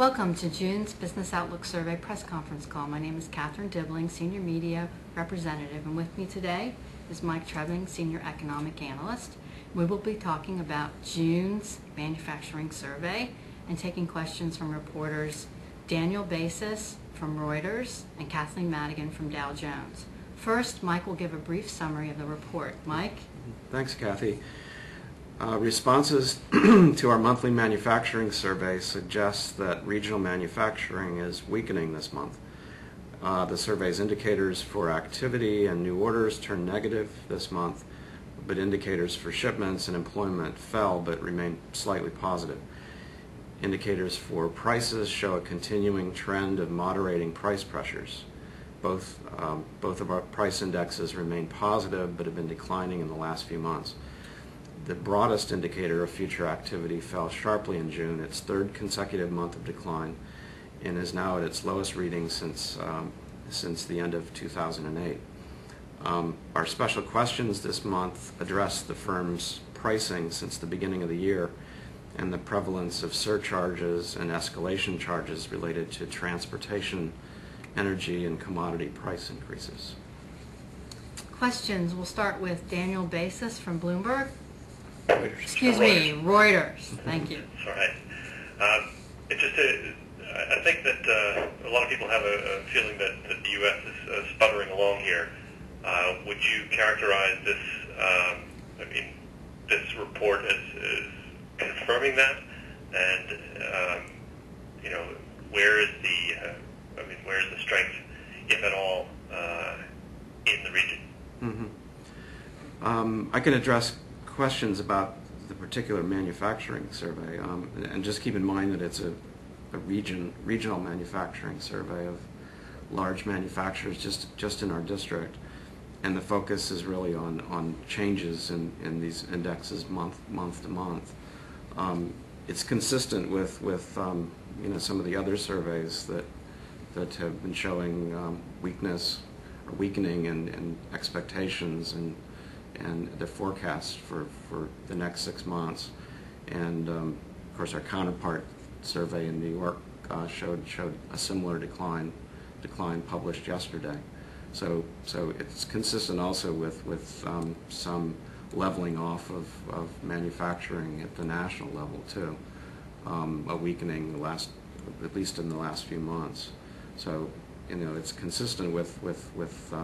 Welcome to June's Business Outlook Survey press conference call. My name is Catherine Dibbling, Senior Media Representative, and with me today is Mike Trebling, Senior Economic Analyst. We will be talking about June's manufacturing survey and taking questions from reporters Daniel Basis from Reuters and Kathleen Madigan from Dow Jones. First, Mike will give a brief summary of the report. Mike? Thanks, Kathy. Responses to our monthly manufacturing survey suggest that regional manufacturing is weakening this month. The survey's indicators for activity and new orders turned negative this month, but indicators for shipments and employment fell but remain slightly positive. Indicators for prices show a continuing trend of moderating price pressures. Both of our price indexes remain positive but have been declining in the last few months. The broadest indicator of future activity fell sharply in June, its third consecutive month of decline, and is now at its lowest reading since the end of 2008. Our special questions this month address the firm's pricing since the beginning of the year and the prevalence of surcharges and escalation charges related to transportation, energy, and commodity price increases. Questions. We'll start with Daniel Basis from Bloomberg. Reuters. Excuse me, Reuters. Thank you. All right. I think that a lot of people have a feeling that the U.S. is sputtering along here. Would you characterize this, this report as confirming that? And where is the strength, if at all, in the region? Mm-hmm. I can address questions about the particular manufacturing survey, and just keep in mind that it's a regional manufacturing survey of large manufacturers just in our district, and the focus is really on changes in these indexes month to month. It's consistent with some of the other surveys that have been showing weakness or weakening in expectations and the forecast for the next 6 months. And of course our counterpart survey in New York showed a similar decline published yesterday. So it's consistent also with some leveling off of manufacturing at the national level too, a weakening at least in the last few months. So it's consistent with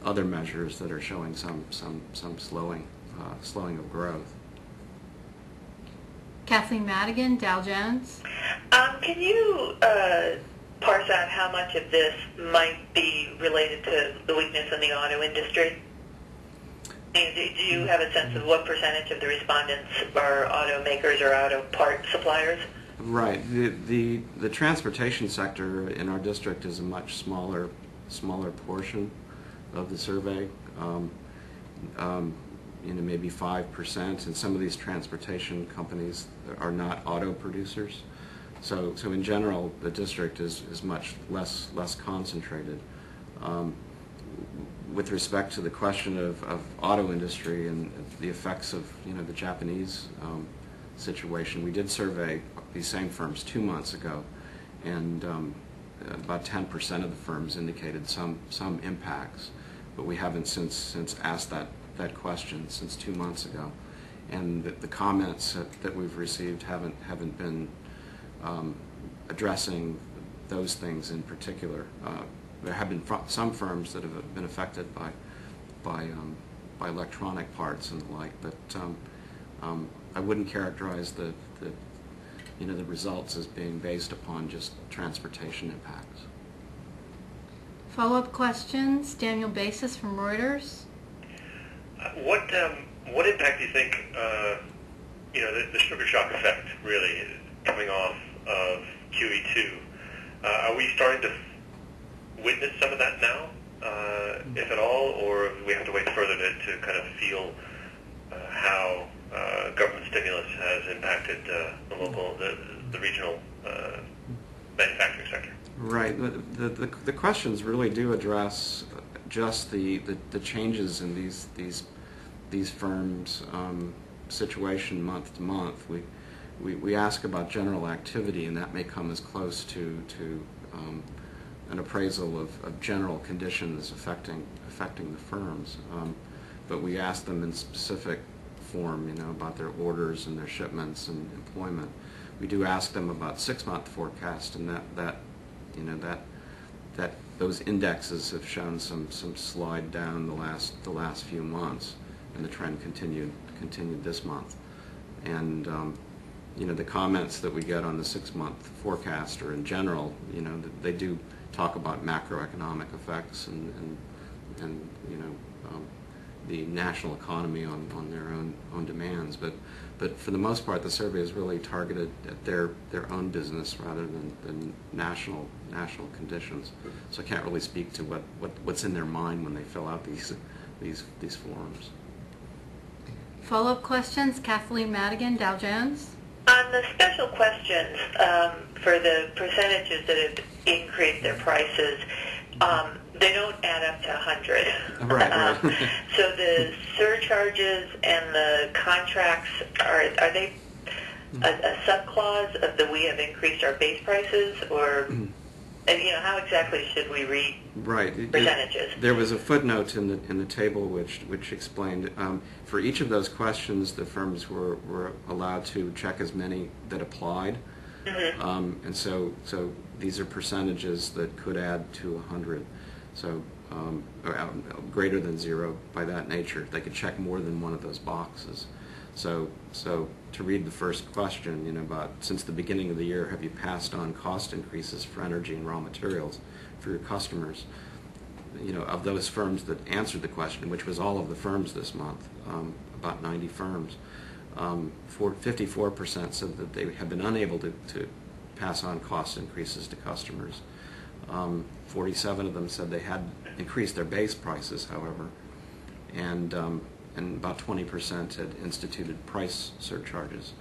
other measures that are showing some slowing of growth. Kathleen Madigan, Dow Jones. Can you parse out how much of this might be related to the weakness in the auto industry? Do you have a sense of what percentage of the respondents are automakers or auto part suppliers? Right. The transportation sector in our district is a much smaller portion of the survey, maybe 5%, and some of these transportation companies are not auto producers. So in general, the district is much less concentrated. With respect to the question of auto industry and the effects of the Japanese situation, we did survey these same firms 2 months ago, and about 10% of the firms indicated some impacts. But we haven't since asked that question since 2 months ago, and the comments that we've received haven't been addressing those things in particular. There have been some firms that have been affected by electronic parts and the like, but I wouldn't characterize the results as being based upon just transportation impacts. Follow-up questions. Daniel Basis from Reuters. What impact do you think the sugar shock effect really is coming off of QE2? Are we starting to witness some of that now, if at all, or do we have to wait further to kind of feel how government stimulus has impacted the regional manufacturing sector? Right. The questions really do address just the changes in these firms' situation month to month. we ask about general activity, and that may come as close to an appraisal of general conditions affecting the firms. But we ask them in specific form, about their orders and their shipments and employment. We do ask them about 6-month forecast, and that those indexes have shown some slide down the last few months, and the trend continued this month. And the comments that we get on the 6-month forecast, or in general, they do talk about macroeconomic effects and the national economy on their own demands. But for the most part, the survey is really targeted at their own business rather than national conditions. So I can't really speak to what's in their mind when they fill out these forms. Follow-up questions, Kathleen Madigan, Dow Jones. On the special questions for the percentages that have increased their prices, they don't add up to 100. Right. So the surcharges and the contracts, are they a subclause of the we have increased our base prices, or how exactly should we read percentages? There was a footnote in the table which explained for each of those questions the firms were allowed to check as many that applied, and so these are percentages that could add to 100. So greater than 0 by that nature. They could check more than one of those boxes. So to read the first question, about since the beginning of the year, have you passed on cost increases for energy and raw materials for your customers? Of those firms that answered the question, which was all of the firms this month, about 90 firms, 54% said that they have been unable to pass on cost increases to customers. 47 of them said they had increased their base prices, however, and about 20% had instituted price surcharges.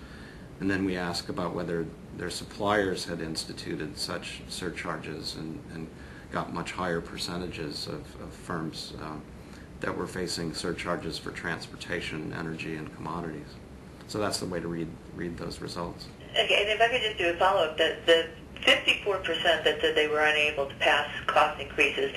And then we asked about whether their suppliers had instituted such surcharges and got much higher percentages of firms that were facing surcharges for transportation, energy, and commodities. So that's the way to read those results. Okay, and if I could just do a follow-up, the 54% that said they were unable to pass cost increases,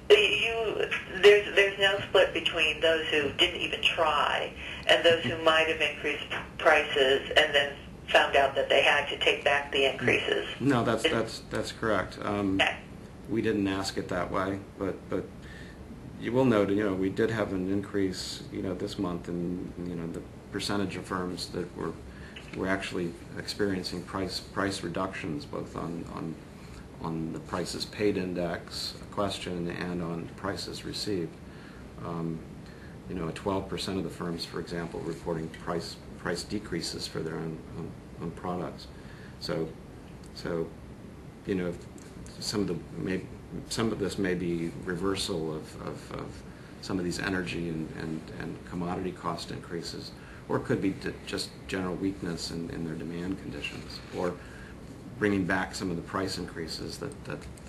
there's no split between those who didn't even try and those who might have increased prices and then found out that they had to take back the increases. No, that's correct. We didn't ask it that way, but you will note, we did have an increase, this month in the percentage of firms that were actually experiencing price reductions, both on the prices paid index question and on prices received. 12% of the firms, for example, reporting price decreases for their own products. So some of this may be reversal of some of these energy and commodity cost increases, or it could be just general weakness in their demand conditions, or bringing back some of the price increases that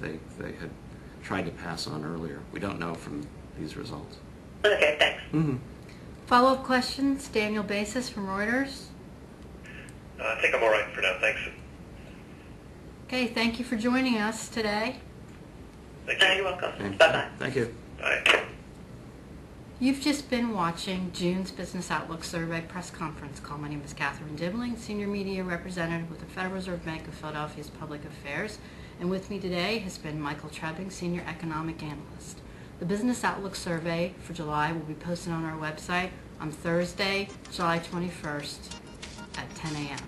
they had tried to pass on earlier. We don't know from these results. Okay, thanks. Mm-hmm. Follow-up questions, Daniel Basis from Reuters. I think I'm all right for now, thanks. Okay, thank you for joining us today. Thank you. You're welcome. Okay. Bye-bye. Thank you. Bye. You've just been watching June's Business Outlook Survey press conference call. My name is Catherine Dibbling, Senior Media Representative with the Federal Reserve Bank of Philadelphia's Public Affairs. And with me today has been Michael Trebbing, Senior Economic Analyst. The Business Outlook Survey for July will be posted on our website on Thursday, July 21st at 10 a.m.